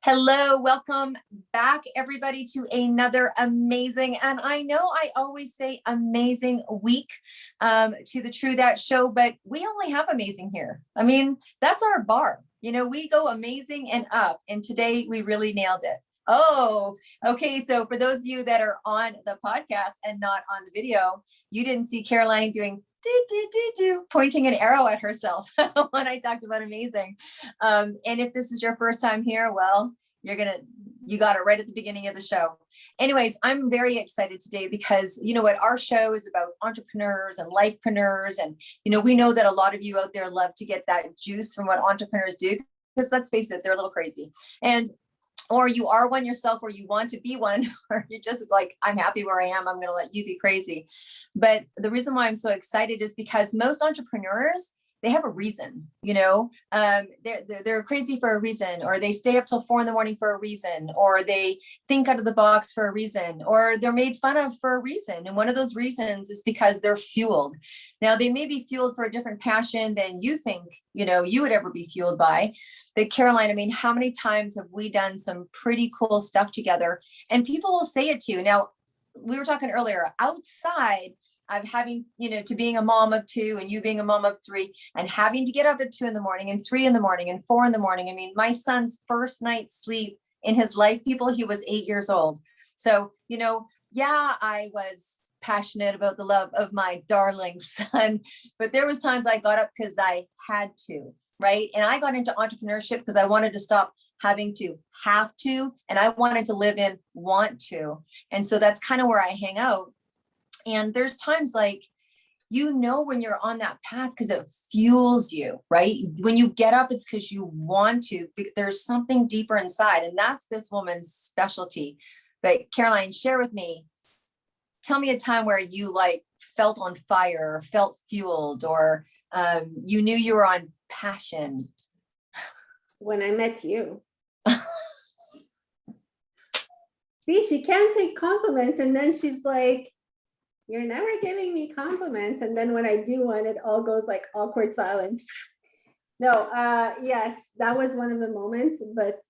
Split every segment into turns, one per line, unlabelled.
Hello, welcome back, everybody, to another amazing, and I know I always say amazing week to the True That Show, but we only have amazing here. I mean, that's our bar. You know, we go amazing and up, and today we really nailed it. Oh, okay. So for those of you that are on the podcast and not on the video, you didn't see Caroline doing pointing an arrow at herself when I talked about amazing. And if this is your first time here, well, you got it right at the beginning of the show. Anyways, I'm very excited today because you know what, our show is about entrepreneurs and lifepreneurs. And, you know, we know that a lot of you out there love to get that juice from what entrepreneurs do, because let's face it, they're a little crazy. And or you are one yourself, or you want to be one, or you're just like, I'm happy where I am, I'm going to let you be crazy. But the reason why I'm so excited is because most entrepreneurs, they have a reason, you know, they're crazy for a reason, or they stay up till 4 a.m. for a reason, or they think out of the box for a reason, or they're made fun of for a reason. And one of those reasons is because they're fueled. Now, they may be fueled for a different passion than you think, you know, you would ever be fueled by. But Caroline, I mean, how many times have we done some pretty cool stuff together? And people will say it to you. Now, we were talking earlier, outside of having, you know, to being a mom of 2 and you being a mom of 3 and having to get up at 2 a.m. and 3 a.m. and 4 a.m. I mean, my son's first night's sleep in his life, people, he was 8 years old. So, you know, yeah, I was passionate about the love of my darling son, but there was times I got up because I had to, right? And I got into entrepreneurship because I wanted to stop having to have to, and I wanted to live in want to. And so that's kind of where I hang out. And there's times like, you know, when you're on that path because it fuels you, right? When you get up, it's because you want to. There's something deeper inside, and that's this woman's specialty. But Caroline, share with me, tell me a time where you like felt on fire, or felt fueled, or you knew you were on passion.
When I met you. See, she can't take compliments, and then she's like, you're never giving me compliments. And then when I do one, it all goes like awkward silence. No, yes, that was one of the moments, but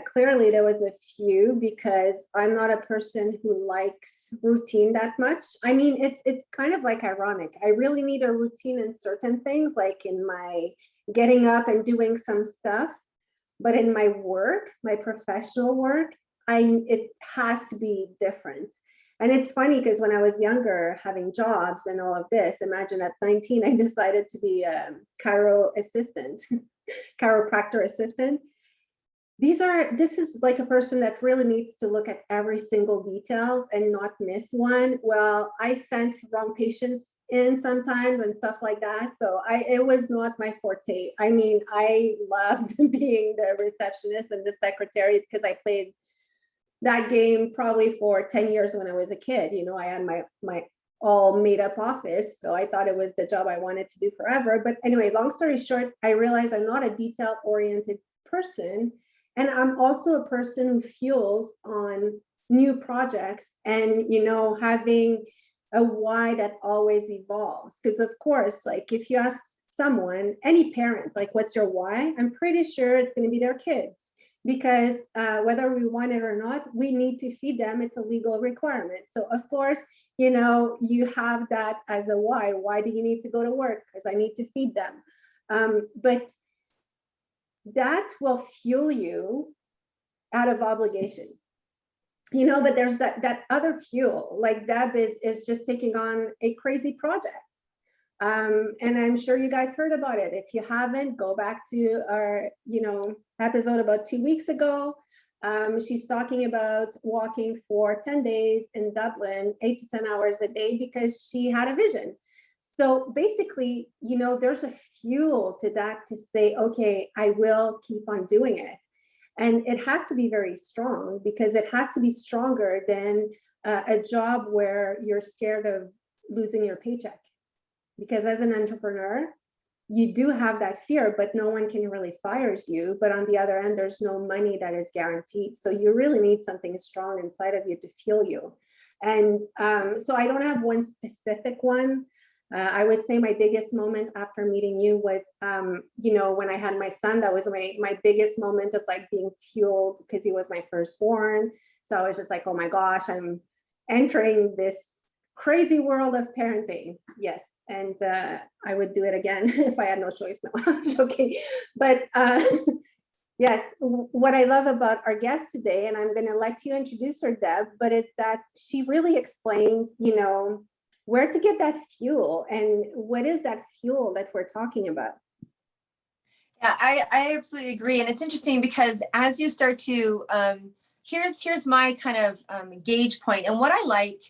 clearly there was a few, because I'm not a person who likes routine that much. I mean, it's kind of like ironic. I really need a routine in certain things, like in my getting up and doing some stuff. But in my work, my professional work, it has to be different. And it's funny because when I was younger, having jobs and all of this, imagine at 19, I decided to be a chiropractor assistant. This is like a person that really needs to look at every single detail and not miss one. Well, I sent wrong patients in sometimes and stuff like that. So it was not my forte. I mean, I loved being the receptionist and the secretary because I played that game probably for 10 years when I was a kid. You know, I had my all made up office. So I thought it was the job I wanted to do forever. But anyway, long story short, I realized I'm not a detail oriented person. And I'm also a person who fuels on new projects and, you know, having a why that always evolves. Because of course, like if you ask someone, any parent, like, what's your why? I'm pretty sure it's going to be their kids. Because whether we want it or not, we need to feed them. It's a legal requirement. So of course, you know, you have that as a why. Why do you need to go to work? Because I need to feed them. But that will fuel you out of obligation. You know, but there's that other fuel, like Deb is just taking on a crazy project. And I'm sure you guys heard about it. If you haven't, go back to our, you know, episode about 2 weeks ago. She's talking about walking for 10 days in Dublin, 8 to 10 hours a day, because she had a vision. So basically, you know, there's a fuel to that to say, okay, I will keep on doing it. And it has to be very strong, because it has to be stronger than a job where you're scared of losing your paycheck. Because as an entrepreneur, you do have that fear, but no one can really fire you. But on the other end, there's no money that is guaranteed. So you really need something strong inside of you to fuel you. And so I don't have one specific one. I would say my biggest moment after meeting you was, when I had my son. That was my biggest moment of like being fueled, because he was my firstborn. So I was just like, oh my gosh, I'm entering this crazy world of parenting. Yes. And I would do it again if I had no choice. No, I'm joking. But yes, what I love about our guest today, and I'm going to let you introduce her, Deb, but it's that she really explains, where to get that fuel and what is that fuel that we're talking about.
Yeah, I absolutely agree. And it's interesting because as you start to, here's my kind of gauge point. And what I like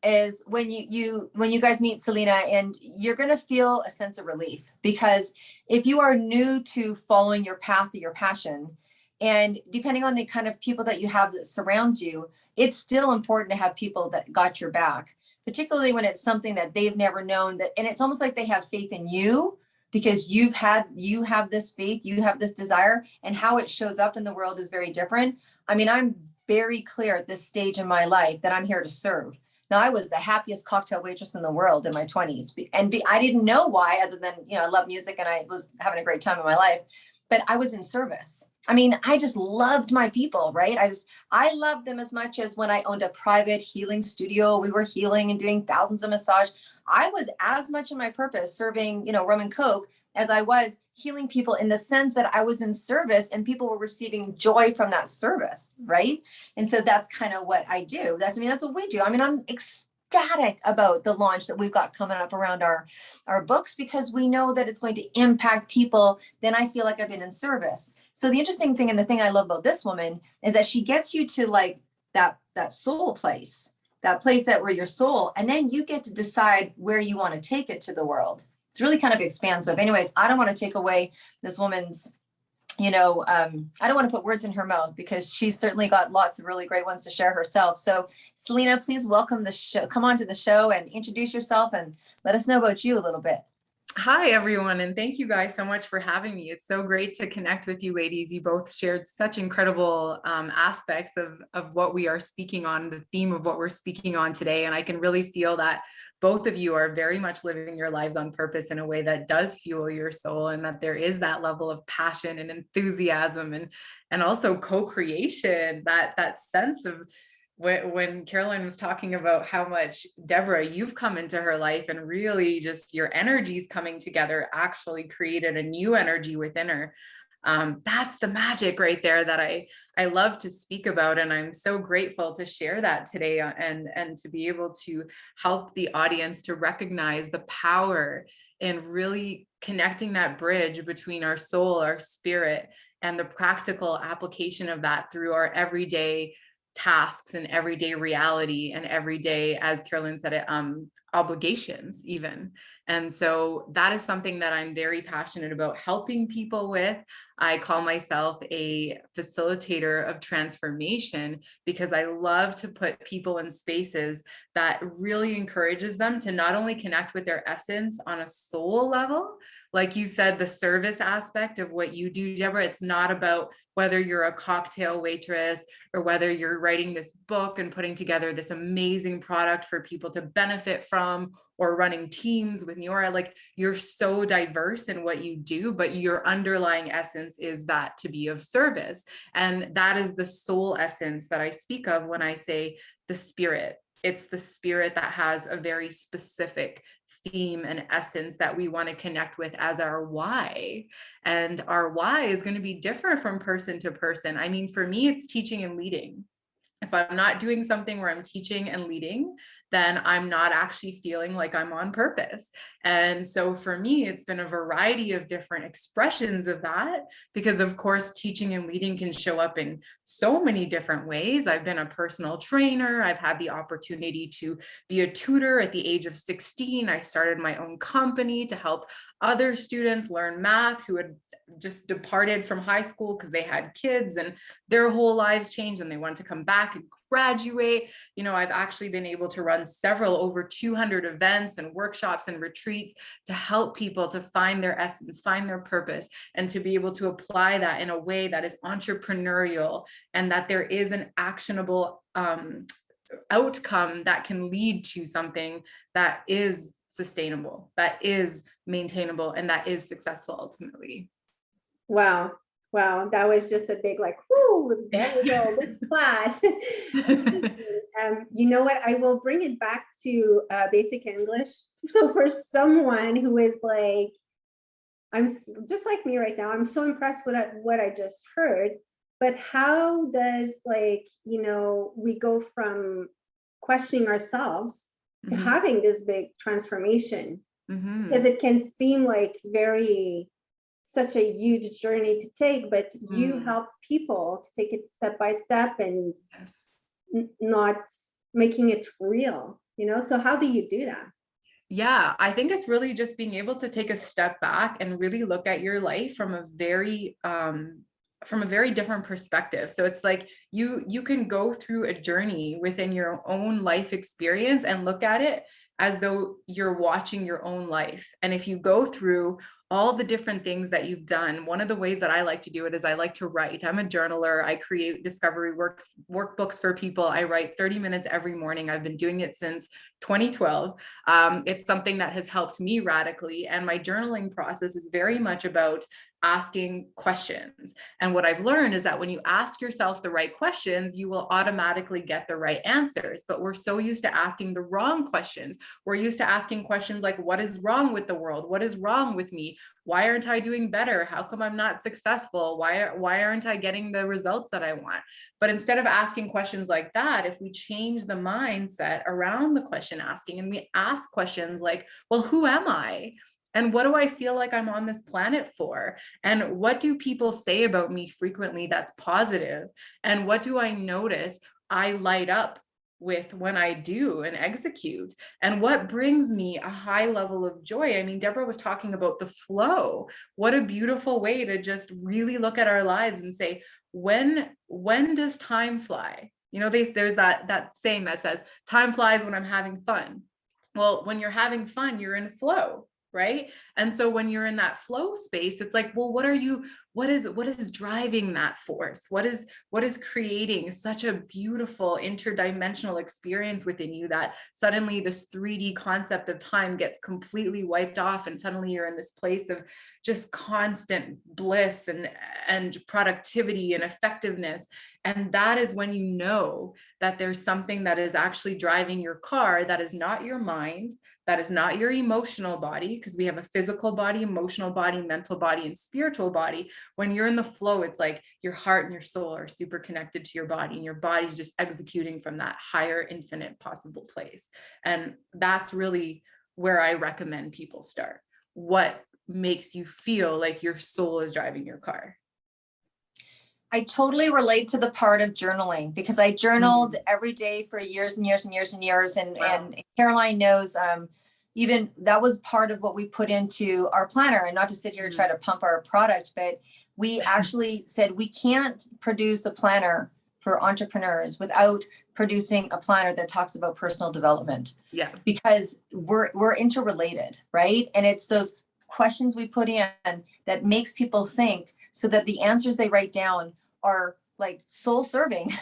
is when you guys meet Selena, and you're going to feel a sense of relief, because if you are new to following your path or your passion, and depending on the kind of people that you have that surrounds you, it's still important to have people that got your back, particularly when it's something that they've never known, that, and it's almost like they have faith in you because you have this faith, you have this desire, and how it shows up in the world is very different. I mean, I'm very clear at this stage in my life that I'm here to serve. Now, I was the happiest cocktail waitress in the world in my 20s. I didn't know why, other than, I love music and I was having a great time in my life, but I was in service. I mean, I just loved my people, right? I loved them as much as when I owned a private healing studio. We were healing and doing thousands of massage. I was as much in my purpose serving, rum and coke, as I was healing people, in the sense that I was in service and people were receiving joy from that service, right? And so that's kind of what I do. That's what we do. I mean, I'm ecstatic about the launch that we've got coming up around our books, because we know that it's going to impact people. Then I feel like I've been in service. So the interesting thing, and the thing I love about this woman, is that she gets you to like that soul place, that place that where your soul, and then you get to decide where you want to take it to the world. It's really kind of expansive. Anyways, I don't want to take away this woman's, I don't want to put words in her mouth, because she's certainly got lots of really great ones to share herself. So Selena, please welcome the show. Come on to the show and introduce yourself and let us know about you a little bit.
Hi, everyone, and thank you guys so much for having me. It's so great to connect with you ladies. You both shared such incredible aspects of what we are speaking on, the theme of what we're speaking on today. And I can really feel that both of you are very much living your lives on purpose in a way that does fuel your soul, and that there is that level of passion and enthusiasm and also co-creation, that sense of when Caroline was talking about how much, Deborah, you've come into her life, and really just your energies coming together actually created a new energy within her. That's the magic right there that I love to speak about. And I'm so grateful to share that today, and to be able to help the audience to recognize the power in really connecting that bridge between our soul, our spirit, and the practical application of that through our everyday tasks and everyday reality and everyday, as Carolyn said it, obligations even. And so that is something that I'm very passionate about helping people with. I call myself a facilitator of transformation, because I love to put people in spaces that really encourages them to not only connect with their essence on a soul level, like you said, the service aspect of what you do, Deborah. It's not about whether you're a cocktail waitress or whether you're writing this book and putting together this amazing product for people to benefit from, or running teams with Neora. Like, you're so diverse in what you do, but your underlying essence is that to be of service. And that is the soul essence that I speak of when I say the spirit. It's the spirit that has a very specific theme and essence that we want to connect with as our why. And our why is going to be different from person to person. I mean, for me, it's teaching and leading. If I'm not doing something where I'm teaching and leading, then I'm not actually feeling like I'm on purpose. And so for me, it's been a variety of different expressions of that, because of course, teaching and leading can show up in so many different ways. I've been a personal trainer. I've had the opportunity to be a tutor at the age of 16. I started my own company to help other students learn math who had just departed from high school because they had kids and their whole lives changed and they want to come back and graduate. I've actually been able to run over 200 events and workshops and retreats to help people to find their essence, find their purpose, and to be able to apply that in a way that is entrepreneurial, and that there is an actionable outcome that can lead to something that is sustainable, that is maintainable, and that is successful ultimately.
Wow. Wow. That was just a big, like, whoo, there we go. Let's splash. You know what? I will bring it back to basic English. So for someone who is like, just like me right now, I'm so impressed with what I just heard. But how does, like, we go from questioning ourselves to having this big transformation? Because it can seem like such a huge journey to take, but you help people to take it step by step and not making it real, so how do you do that?
Yeah, I think it's really just being able to take a step back and really look at your life from a very different perspective. So it's like you can go through a journey within your own life experience and look at it as though you're watching your own life. And if you go through all the different things that you've done, one of the ways that I like to do it is I like to write. I'm a journaler. I create discovery workbooks for people. I write 30 minutes every morning. I've been doing it since 2012. It's something that has helped me radically. And my journaling process is very much about asking questions. And what I've learned is that when you ask yourself the right questions, you will automatically get the right answers. But we're so used to asking the wrong questions. We're used to asking questions like, what is wrong with the world? What is wrong with me? Why aren't I doing better? How come I'm not successful? Why aren't I getting the results that I want? But instead of asking questions like that, if we change the mindset around the question asking and we ask questions like, well, who am I? And what do I feel like I'm on this planet for? And what do people say about me frequently that's positive? And what do I notice I light up with when I do and execute? And what brings me a high level of joy? I mean, Deborah was talking about the flow. What a beautiful way to just really look at our lives and say, when does time fly? There's that saying that says, time flies when I'm having fun. Well, when you're having fun, you're in flow. Right. And so when you're in that flow space, it's like, well, what is driving that force? What is creating such a beautiful interdimensional experience within you that suddenly this 3D concept of time gets completely wiped off, and suddenly you're in this place of just constant bliss and productivity and effectiveness. And that is when you know that there's something that is actually driving your car that is not your mind, that is not your emotional body, because we have a physical body, emotional body, mental body, and spiritual body. When you're in the flow, it's like your heart and your soul are super connected to your body, and your body's just executing from that higher, infinite possible place. And that's really where I recommend people start. What makes you feel like your soul is driving your car?
I totally relate to the part of journaling, because I journaled every day for years and years and years and years. And,
Wow.
and Caroline knows, even that was part of what we put into our planner. And not to sit here and try to pump our product, but we actually said we can't produce a planner for entrepreneurs without producing a planner that talks about personal development.
Yeah.
Because we're interrelated, right? And it's those questions we put in that makes people think, so that the answers they write down are like soul serving.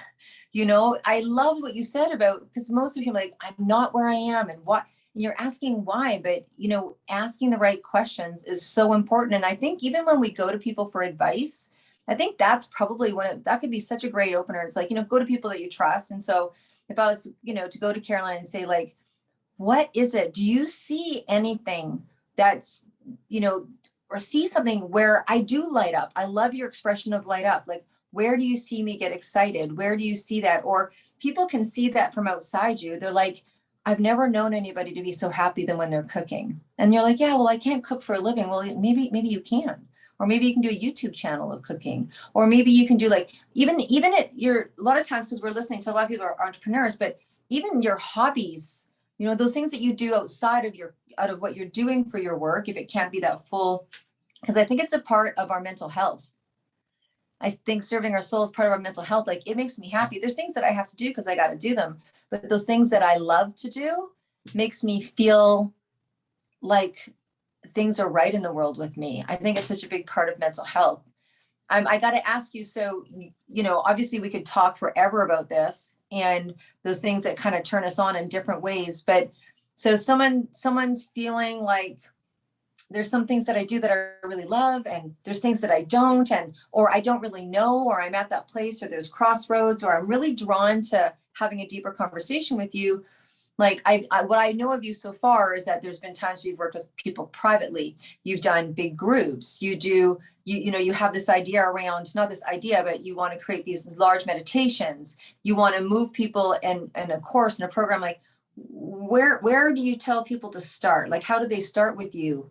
I loved what you said about, because most of you are like, I'm not where I am, and what, and you're asking why, but asking the right questions is so important. And I think even when we go to people for advice, I think that's probably that could be such a great opener. It's like, go to people that you trust. And so if I was, to go to Caroline and say, like, what is it? Do you see anything that's, or see something where I do light up? I love your expression of light up. Like, where do you see me get excited? Where do you see that? Or people can see that from outside you. They're like, I've never known anybody to be so happy than when they're cooking. And you're like, yeah, well, I can't cook for a living. Well, maybe you can. Or maybe you can do a YouTube channel of cooking. Or maybe you can do, like, even at a lot of times, because we're listening to a lot of people are entrepreneurs, but even your hobbies, those things that you do outside of what you're doing for your work, if it can't be that full, because I think it's a part of our mental health. I think serving our soul is part of our mental health. Like, it makes me happy. There's things that I have to do because I got to do them. But those things that I love to do makes me feel like things are right in the world with me. I think it's such a big part of mental health. I got to ask you, so, obviously we could talk forever about this and those things that kind of turn us on in different ways, but So someone's feeling like there's some things that I do that I really love, and there's things that I don't, or I don't really know, or I'm at that place, or there's crossroads, or I'm really drawn to having a deeper conversation with you. Like what I know of you so far is that there's been times we've worked with people privately. You've done big groups. You have this idea around, not this idea, but you want to create these large meditations. You want to move people in a course, in a program. Like where do you tell people to start? Like, how do they start with you?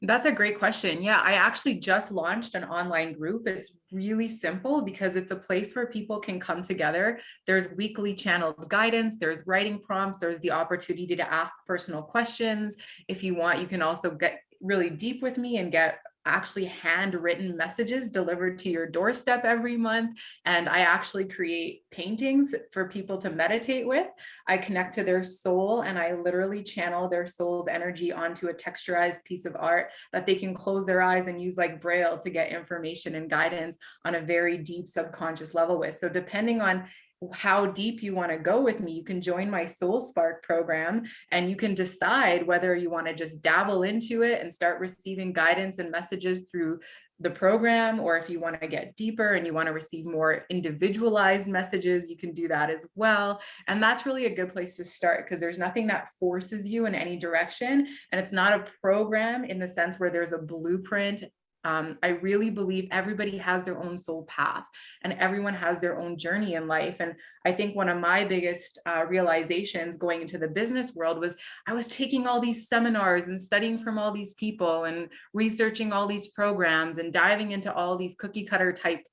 That's a great question. Yeah, I actually just launched an online group. It's really simple because it's a place where people can come together. There's weekly channeled guidance, there's writing prompts, there's the opportunity to ask personal questions. If you want, you can also get really deep with me and get actually handwritten messages delivered to your doorstep every month. And I actually create paintings for people to meditate with. I connect to their soul and I literally channel their soul's energy onto a texturized piece of art that they can close their eyes and use like Braille to get information and guidance on a very deep subconscious level with. So depending on how deep you want to go with me, you can join my Soul Spark program and you can decide whether you want to just dabble into it and start receiving guidance and messages through the program, or if you want to get deeper and you want to receive more individualized messages, you can do that as well. And that's really a good place to start because there's nothing that forces you in any direction. And it's not a program in the sense where there's a blueprint. I really believe everybody has their own soul path and everyone has their own journey in life. And I think one of my biggest realizations going into the business world was I was taking all these seminars and studying from all these people and researching all these programs and diving into all these cookie cutter type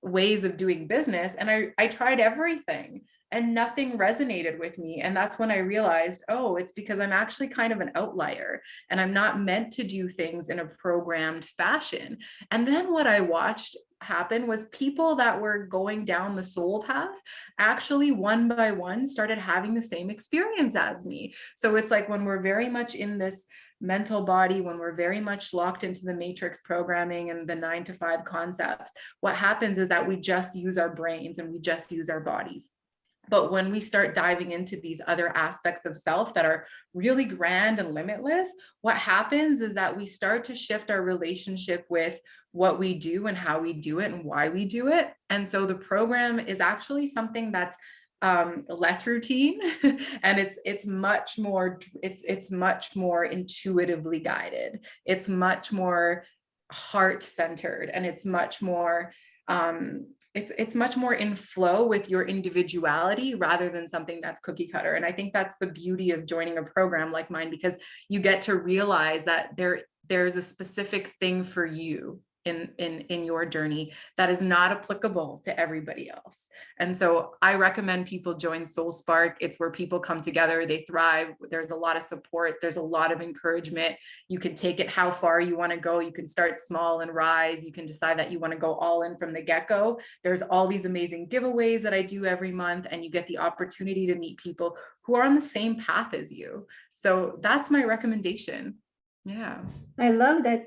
ways of doing business. And I tried everything and nothing resonated with me. And that's when I realized, oh, it's because I'm actually kind of an outlier and I'm not meant to do things in a programmed fashion. And then what I watched happen was people that were going down the soul path actually one by one started having the same experience as me. So it's like when we're very much in this mental body, when we're very much locked into the matrix programming and the 9 to 5 concepts, what happens is that we just use our brains and we just use our bodies. But when we start diving into these other aspects of self that are really grand and limitless, what happens is that we start to shift our relationship with what we do and how we do it and why we do it. And so the program is actually something that's less routine and it's much more intuitively guided. It's much more heart-centered and it's much more it's much more in flow with your individuality rather than something that's cookie cutter. And I think that's the beauty of joining a program like mine, because you get to realize that there's a specific thing for you in your journey that is not applicable to everybody else. And so I recommend people join Soul Spark. It's where people come together, they thrive. There's a lot of support. There's a lot of encouragement. You can take it how far you want to go. You can start small and rise. You can decide that you want to go all in from the get-go. There's all these amazing giveaways that I do every month, and you get the opportunity to meet people who are on the same path as you. So that's my recommendation. Yeah.
I love that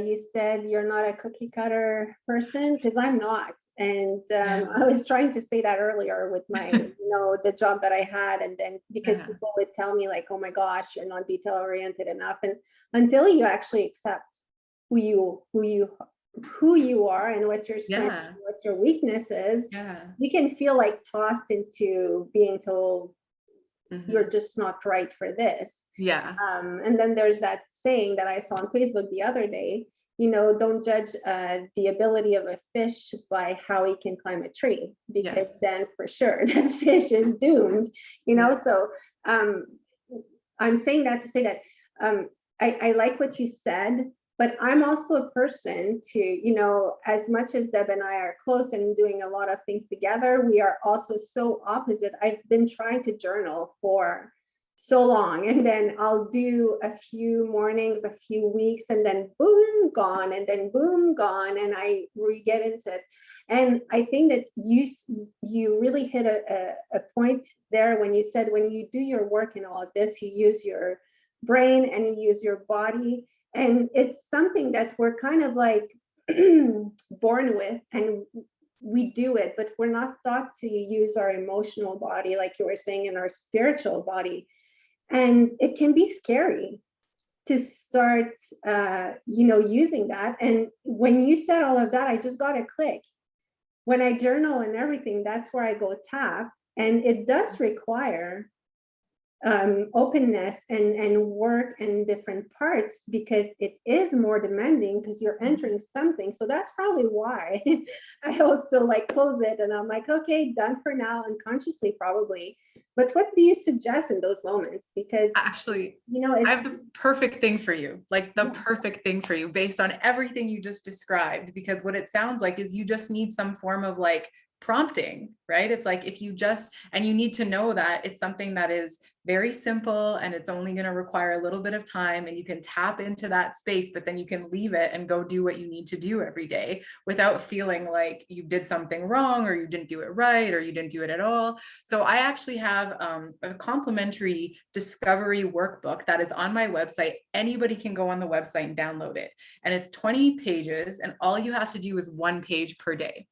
you said you're not a cookie cutter person, because I'm not. And I was trying to say that earlier with my, the job that I had. And then because people would tell me like, oh my gosh, you're not detail oriented enough. And until you actually accept who you are and what's your strength, and what's your weaknesses, you can feel like tossed into being told you're just not right for this. And then there's that saying that I saw on Facebook the other day, don't judge the ability of a fish by how he can climb a tree, because then for sure that fish is doomed, So I'm saying that to say that I like what you said, but I'm also a person to, as much as Deb and I are close and doing a lot of things together, we are also so opposite. I've been trying to journal for so long, and then I'll do a few mornings, a few weeks, and then boom, gone, and then boom, gone, and I re-get into it. And I think that you really hit a point there when you said when you do your work in all of this, you use your brain and you use your body. And it's something that we're kind of like born with, and we do it, but we're not taught to use our emotional body, like you were saying, in our spiritual body. And it can be scary to start, using that. And when you said all of that, I just got a click. When I journal and everything, that's where I go tap. And it does require openness and work in different parts, because it is more demanding because you're entering something. So that's probably why I also like close it and I'm like, okay, done for now, unconsciously probably. But what do you suggest in those moments? Because
Actually,
it's,
I have the perfect thing for you, like the
Yeah.
perfect thing for you based on everything you just described, because what it sounds like is you just need some form of like prompting, right? It's like if you just, and you need to know that it's something that is very simple and it's only going to require a little bit of time, and you can tap into that space, but then you can leave it and go do what you need to do every day without feeling like you did something wrong or you didn't do it right or you didn't do it at all. So I actually have a complimentary discovery workbook that is on my website. Anybody can go on the website and download it. And it's 20 pages, and all you have to do is 1 page per day.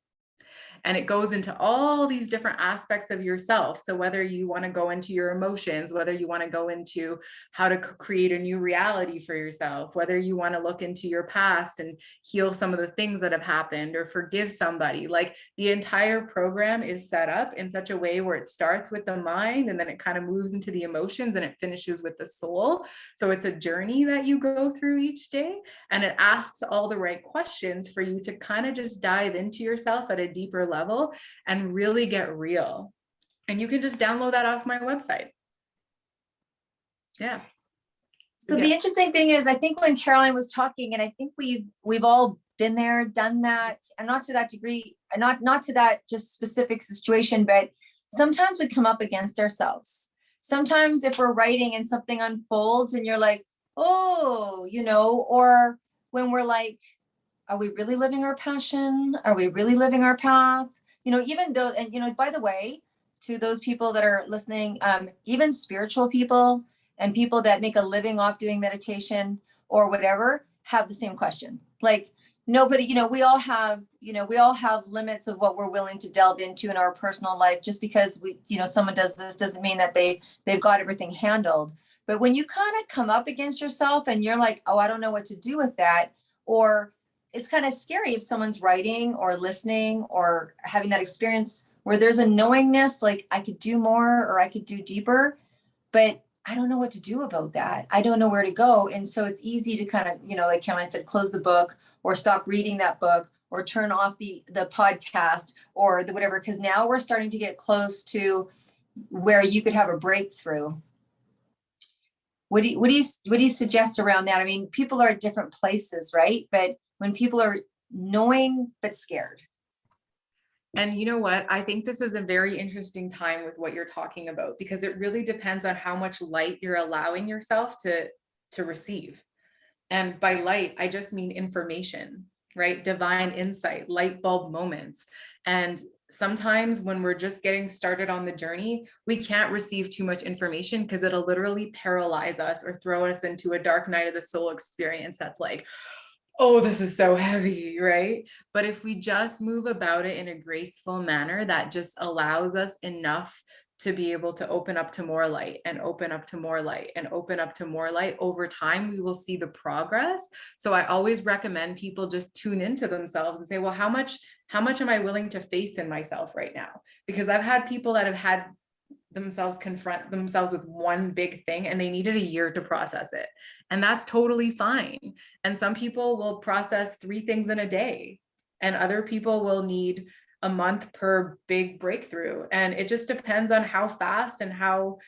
And it goes into all these different aspects of yourself. So whether you want to go into your emotions, whether you want to go into how to create a new reality for yourself, whether you want to look into your past and heal some of the things that have happened or forgive somebody, like the entire program is set up in such a way where it starts with the mind and then it kind of moves into the emotions and it finishes with the soul. So it's a journey that you go through each day, and it asks all the right questions for you to kind of just dive into yourself at a deeper level and really get real. And you can just download that off my website. Yeah.
So the interesting thing is, I think when Caroline was talking, and I think we've all been there, done that, and not to that degree, not to that just specific situation, but sometimes we come up against ourselves. Sometimes if we're writing and something unfolds and you're like, oh, or when we're like, are we really living our passion? Are we really living our path? Even though, and by the way, to those people that are listening, even spiritual people and people that make a living off doing meditation or whatever have the same question. Like nobody, we all have limits of what we're willing to delve into in our personal life. Just because someone does this doesn't mean that they've got everything handled. But when you kind of come up against yourself and you're like, oh, I don't know what to do with that, or it's kind of scary if someone's writing or listening or having that experience where there's a knowingness, like I could do more or I could do deeper, but I don't know what to do about that. I don't know where to go. And so it's easy to kind of, like Caroline said, close the book or stop reading that book or turn off the podcast or the whatever, because now we're starting to get close to where you could have a breakthrough. What do you suggest around that? I mean, people are at different places, right? But when people are knowing but scared.
And you know what? I think this is a very interesting time with what you're talking about, because it really depends on how much light you're allowing yourself to receive. And by light, I just mean information, right? Divine insight, light bulb moments. And sometimes when we're just getting started on the journey, we can't receive too much information because it'll literally paralyze us or throw us into a dark night of the soul experience that's like, oh, this is so heavy, right? But if we just move about it in a graceful manner that just allows us enough to be able to open up to more light and open up to more light and open up to more light, over time, we will see the progress. So I always recommend people just tune into themselves and say, well, how much am I willing to face in myself right now? Because I've had people that have had themselves confront themselves with one big thing and they needed a year to process it. And that's totally fine. And some people will process 3 things in a day, and other people will need a month per big breakthrough. And it just depends on how fast and how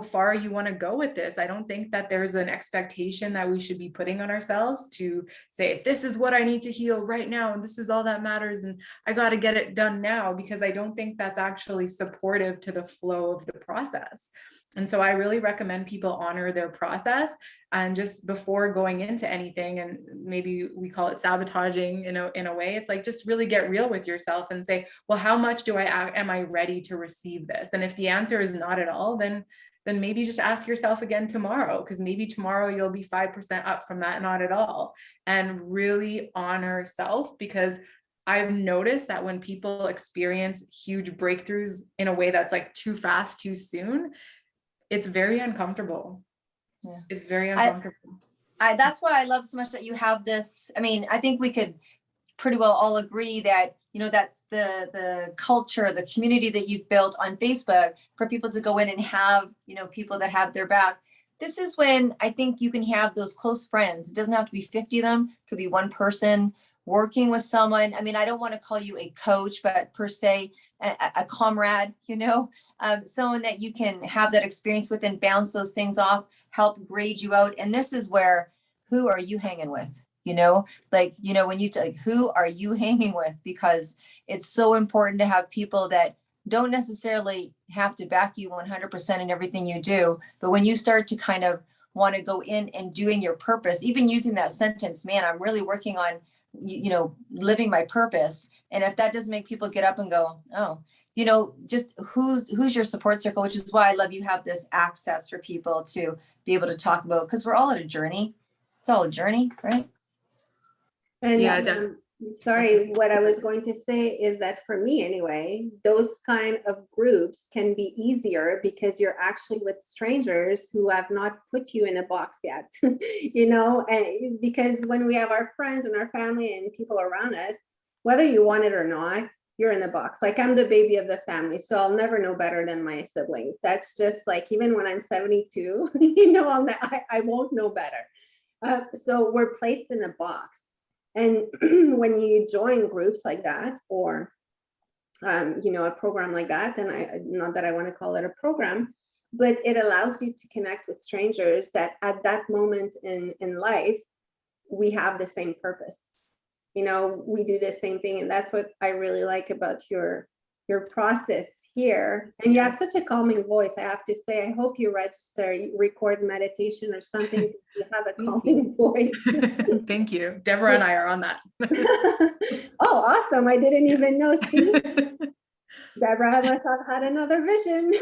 far you want to go with this. I don't think that there's an expectation that we should be putting on ourselves to say, this is what I need to heal right now, and this is all that matters, and I got to get it done now, because I don't think that's actually supportive to the flow of the process. And so I really recommend people honor their process, and just before going into anything, and maybe we call it sabotaging in a way, it's like, just really get real with yourself and say, well, how much am I ready to receive this? And if the answer is not at all, then maybe just ask yourself again tomorrow, because maybe tomorrow you'll be 5% up from that, not at all. And really honor self, because I've noticed that when people experience huge breakthroughs in a way that's like too fast, too soon, it's very uncomfortable.
Yeah.
It's very uncomfortable.
That's why I love so much that you have this. I mean, I think we could pretty well all agree that, you know, that's the culture, the community that you've built on Facebook for people to go in and have, you know, people that have their back. This is when I think you can have those close friends. It doesn't have to be 50 of them. It could be one person working with someone. I mean, I don't want to call you a coach, but per se, a comrade, you know, someone that you can have that experience with and bounce those things off, help grade you out. And this is where, who are you hanging with? You know, like, you know, when you like, who are you hanging with? Because it's so important to have people that don't necessarily have to back you 100% in everything you do. But when you start to kind of want to go in and doing your purpose, even using that sentence, man, I'm really working on, you know, living my purpose. And if that doesn't make people get up and go, oh, you know, just who's your support circle, which is why I love you have this access for people to be able to talk about, because we're all at a journey. It's all a journey, right?
And
Yeah,
sorry, what I was going to say is that for me anyway, those kind of groups can be easier because you're actually with strangers who have not put you in a box yet, you know, and because when we have our friends and our family and people around us, whether you want it or not, you're in a box. Like I'm the baby of the family, so I'll never know better than my siblings. That's just like, even when I'm 72, you know, I won't know better. So we're placed in a box. And when you join groups like that, or you know, a program like that, and not that I want to call it a program, but it allows you to connect with strangers that at that moment in life, we have the same purpose. You know, we do the same thing, and that's what I really like about your process here. And you have such a calming voice, I have to say. I hope you record meditation or something. You have a calming voice.
Thank you. Deborah and I are on that.
Oh, awesome. I didn't even know. See, Deborah must have had another vision.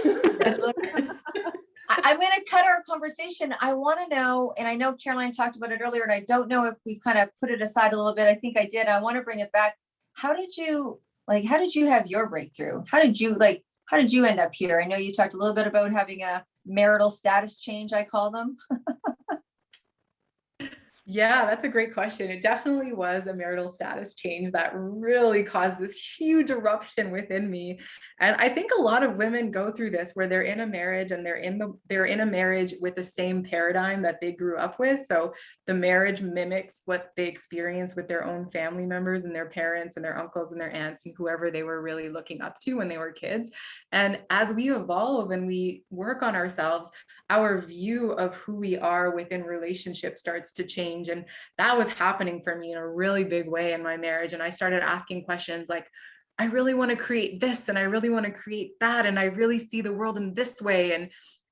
I'm going to cut our conversation. I want to know, and I know Caroline talked about it earlier, and I don't know if we've kind of put it aside a little bit. I think I did. I want to bring it back. How did you have your breakthrough? How did you end up here? I know you talked a little bit about having a marital status change, I call them.
Yeah, that's a great question. It definitely was a marital status change that really caused this huge eruption within me. And I think a lot of women go through this where they're in a marriage and they're in a marriage with the same paradigm that they grew up with. So the marriage mimics what they experience with their own family members and their parents and their uncles and their aunts and whoever they were really looking up to when they were kids. And as we evolve and we work on ourselves, our view of who we are within relationships starts to change. And that was happening for me in a really big way in my marriage. And I started asking questions like, I really want to create this, and I really want to create that, and I really see the world in this way.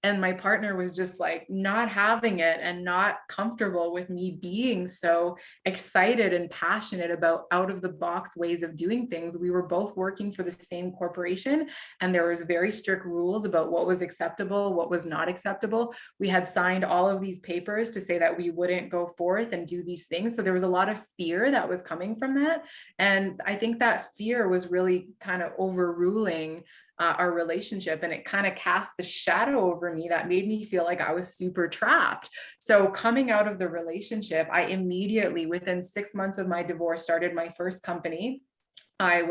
And my partner was just like not having it and not comfortable with me being so excited and passionate about out of the box ways of doing things. We were both working for the same corporation, and there was very strict rules about what was acceptable, what was not acceptable. We had signed all of these papers to say that we wouldn't go forth and do these things. So there was a lot of fear that was coming from that. And I think that fear was really kind of overruling our relationship, and it kind of cast the shadow over me that made me feel like I was super trapped. So coming out of the relationship, I immediately, within 6 months of my divorce, started my first company. I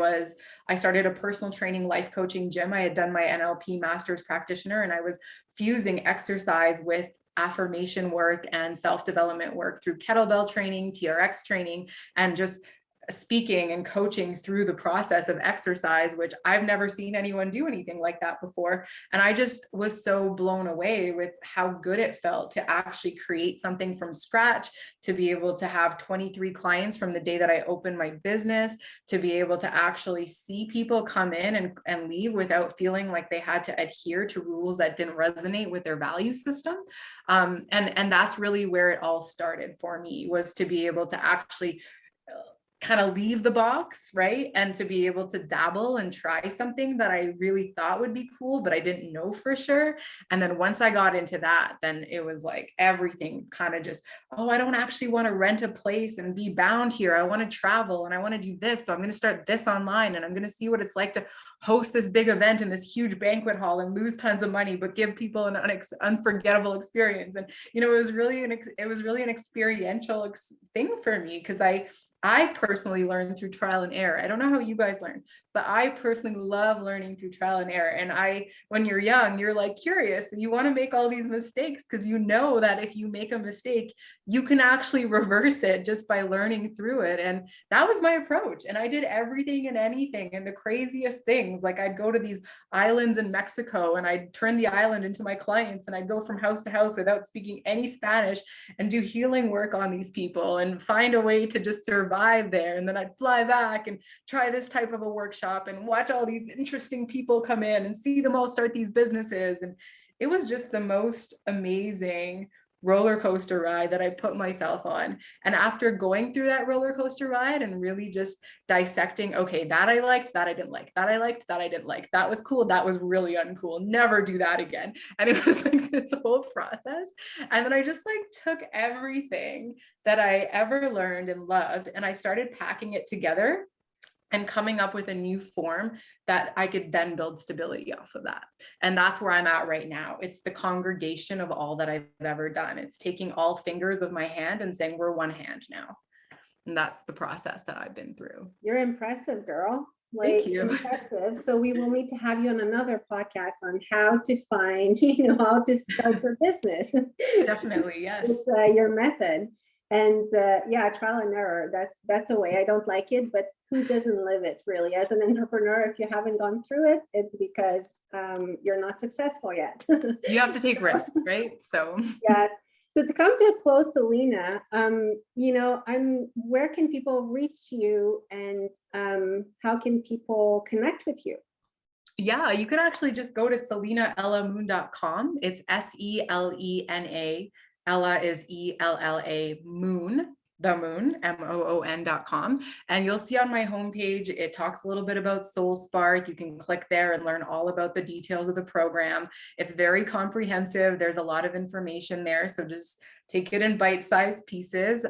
started a personal training life coaching gym. I had done my NLP Master Practitioner, and I was fusing exercise with affirmation work and self-development work through kettlebell training, TRX training, and just speaking and coaching through the process of exercise, which I've never seen anyone do anything like that before. And I just was so blown away with how good it felt to actually create something from scratch, to be able to have 23 clients from the day that I opened my business, to be able to actually see people come in and leave without feeling like they had to adhere to rules that didn't resonate with their value system. And that's really where it all started for me, was to be able to actually kind of leave the box, right? And to be able to dabble and try something that I really thought would be cool, but I didn't know for sure. And then once I got into that, then it was like everything kind of just, oh, I don't actually want to rent a place and be bound here. I want to travel and I want to do this. So I'm going to start this online and I'm going to see what it's like to host this big event in this huge banquet hall and lose tons of money, but give people an unforgettable experience. And, you know, it was really an experiential thing for me, because I personally learned through trial and error. I don't know how you guys learn, but I personally love learning through trial and error. And when you're young, you're like curious and you want to make all these mistakes, because you know that if you make a mistake, you can actually reverse it just by learning through it. And that was my approach. And I did everything and anything and the craziest things. Like I'd go to these islands in Mexico and I'd turn the island into my clients, and I'd go from house to house without speaking any Spanish and do healing work on these people and find a way to just survive there. And then I'd fly back and try this type of a workshop and watch all these interesting people come in and see them all start these businesses. And it was just the most amazing roller coaster ride that I put myself on. And after going through that roller coaster ride and really just dissecting, okay, that I liked, that I didn't like, that I liked, that I didn't like, that was cool, that was really uncool, never do that again. And it was like this whole process. And then I just like took everything that I ever learned and loved, and I started packing it together and coming up with a new form that I could then build stability off of that. And that's where I'm at right now. It's the congregation of all that I've ever done. It's taking all fingers of my hand and saying, we're one hand now. And that's the process that I've been through.
You're impressive, girl.
Thank you.
Impressive. So we will need to have you on another podcast on how to find, how to start your business.
Definitely, yes.
It's your method. And yeah, trial and error, that's a way. I don't like it, but who doesn't live it really? As an entrepreneur, if you haven't gone through it, it's because you're not successful yet.
You have to take risks, right? So
yeah. So to come to a close, Selena, where can people reach you, and how can people connect with you?
Yeah, you can actually just go to selenaellamoon.com. It's SELENA. Ella is ELLA Moon, the moon, MOON.com. And you'll see on my homepage, it talks a little bit about Soul Spark. You can click there and learn all about the details of the program. It's very comprehensive. There's a lot of information there. So just take it in bite-sized pieces.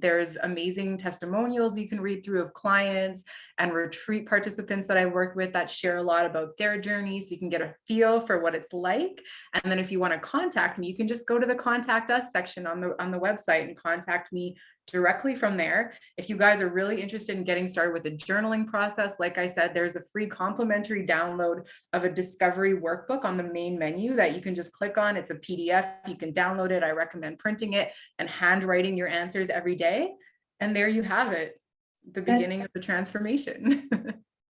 There's amazing testimonials you can read through of clients and retreat participants that I worked with that share a lot about their journey, so you can get a feel for what it's like. And then if you want to contact me, you can just go to the Contact Us section on the website and contact me directly from there. If you guys are really interested in getting started with the journaling process, like I said, there's a free complimentary download of a discovery workbook on the main menu that you can just click on. It's a PDF. You can download it. I recommend printing it and handwriting your answers every day. And there you have it, the beginning of the transformation.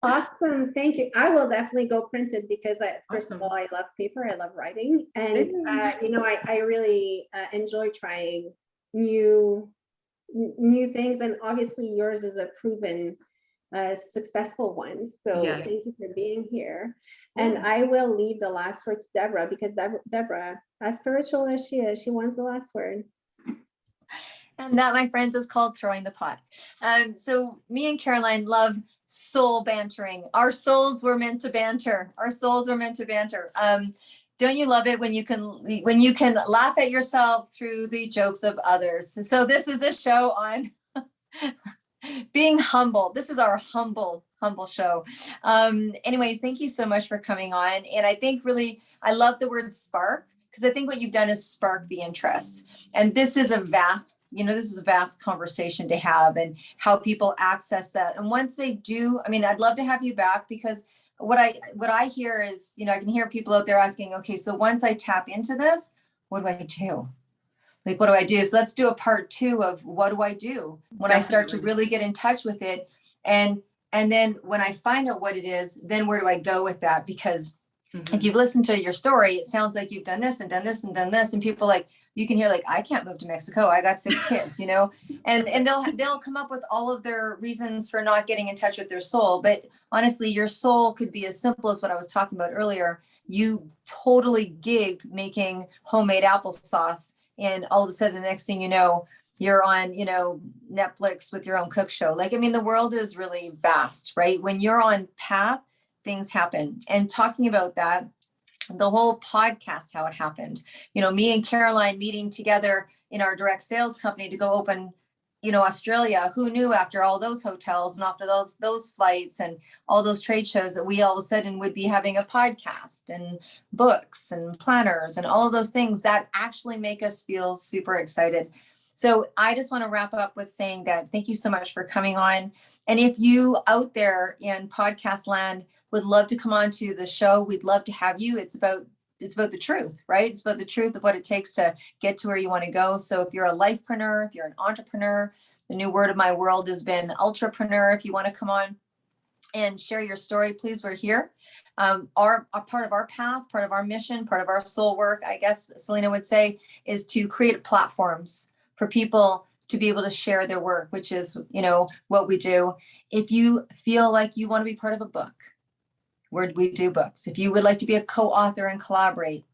Awesome. Thank you. I will definitely go print it, because first of all, I love paper. I love writing. And, I really enjoy trying new things. And obviously yours is a proven successful one. So
yes.
Thank you for being here. And I will leave the last word to Deborah, because Deborah, as spiritual as she is, she wants the last word.
And that, my friends, is called throwing the pot. So me and Caroline love soul bantering. Our souls were meant to banter. Our souls were meant to banter. Don't you love it when you can laugh at yourself through the jokes of others? So this is a show on being humble. This is our humble show. Anyways, thank you so much for coming on. And I think really, I love the word spark, because I think what you've done is spark the interest. And this is a vast conversation to have, and how people access that. And once they do, I'd love to have you back, because what I hear is, I can hear people out there asking, okay, so once I tap into this, what do I do? Like, what do I do? So let's do a part 2 of what do I do when I start to really get in touch with it. And then when I find out what it is, then where do I go with that? Because if you've listened to your story, it sounds like you've done this and done this and done this. And people you can hear I can't move to Mexico. I got 6 kids, and they'll come up with all of their reasons for not getting in touch with their soul. But honestly, your soul could be as simple as what I was talking about earlier. You totally gig making homemade applesauce, and all of a sudden, the next thing you know, you're on, you know, Netflix with your own cook show. Like, I mean, the world is really vast, right? When you're on path, things happen. And talking about that, the whole podcast, how it happened, you know, me and Caroline meeting together in our direct sales company to go open, you know, Australia. Who knew after all those hotels and after those flights and all those trade shows that we all of a sudden would be having a podcast and books and planners and all of those things that actually make us feel super excited. So I just want to wrap up with saying that thank you so much for coming on. And if you out there in podcast land would love to come on to the show, we'd love to have you. It's about the truth, right? It's about the truth of what it takes to get to where you want to go. So if you're a lifepreneur, if you're an entrepreneur, the new word of my world has been ultrapreneur. If you want to come on and share your story, please, we're here. A part of our path, part of our mission, part of our soul work, I guess Selena would say, is to create platforms for people to be able to share their work, which is, you know, what we do. If you feel like you want to be part of a book, where we do books. If you would like to be a co-author and collaborate,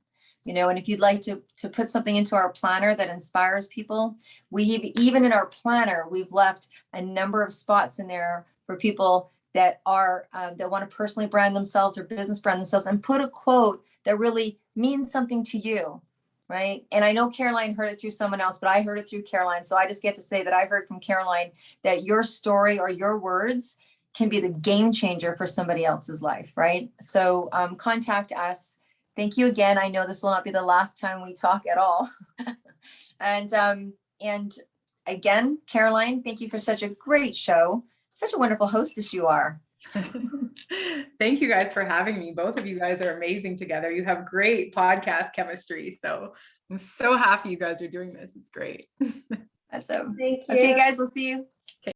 you know, and if you'd like to put something into our planner that inspires people, even in our planner, we've left a number of spots in there for people that are that want to personally brand themselves or business brand themselves and put a quote that really means something to you, right? And I know Caroline heard it through someone else, but I heard it through Caroline. So I just get to say that I heard from Caroline that your story or your words can be the game changer for somebody else's life, right? So contact us. Thank you again. I know this will not be the last time we talk at all. And again, Caroline, thank you for such a great show. Such a wonderful hostess you are.
Thank you guys for having me. Both of you guys are amazing together. You have great podcast chemistry. So I'm so happy you guys are doing this. It's great.
So,
Thank you.
okay, guys, we'll see you.